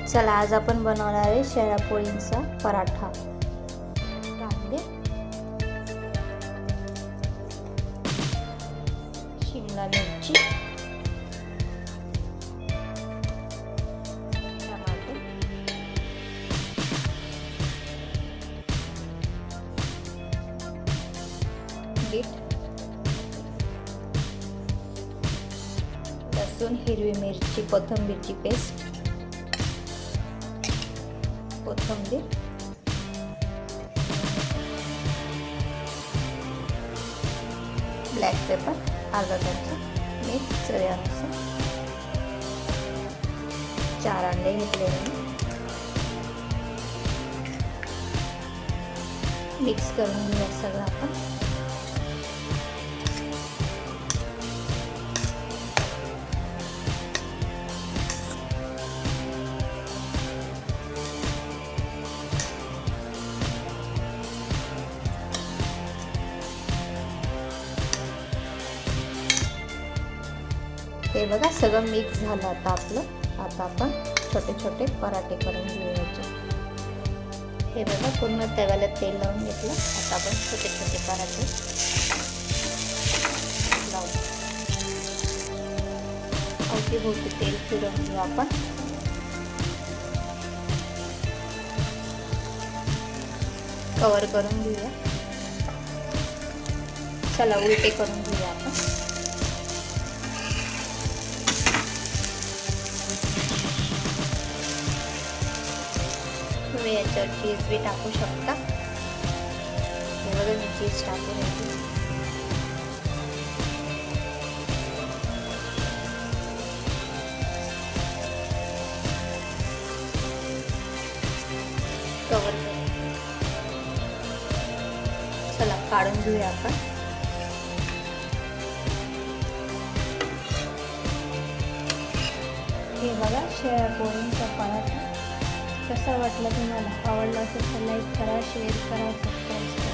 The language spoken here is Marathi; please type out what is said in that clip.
चला आज आपण बनवणार आहे शेळ्या पोळींचा पराठा। कांदे, शिमला मिरची, टमाटे, बीट, लसूण, हिरवी मिरची, कोथिंबीरची पेस्ट, कोथिंबीर, ब्लॅक पेपर अर्धा चमचा, मीठ चवीनुसार, 4 अंडे घेतलेले मिक्स करून घेऊया सगळं आपण। हे बघा सगळं मिक्स झालं आता आपलं। आता आपण छोटे छोटे पराठे करून घेऊया। हे बघा पूर्ण तव्याला तेल लावून घेतलं। आता आपण छोटे छोटे पराठे लावू। अवतीभोवती तेल फिरवून घेऊ आपण। कवर करून घेऊया। चला उलटे करून घेऊया आपण। तुम्ही याच्यावर चीज भी टाकू शकता। हे बघा मी चीज टाकून घेते। कवर करून चला काढून घेऊया आपण। हे बघा शेळ्या पोळींचा पराठा कसा वाटला तुम्हाला? आवडला असेल तर लाईक करा, शेअर करा, सबस्क्राईब करा।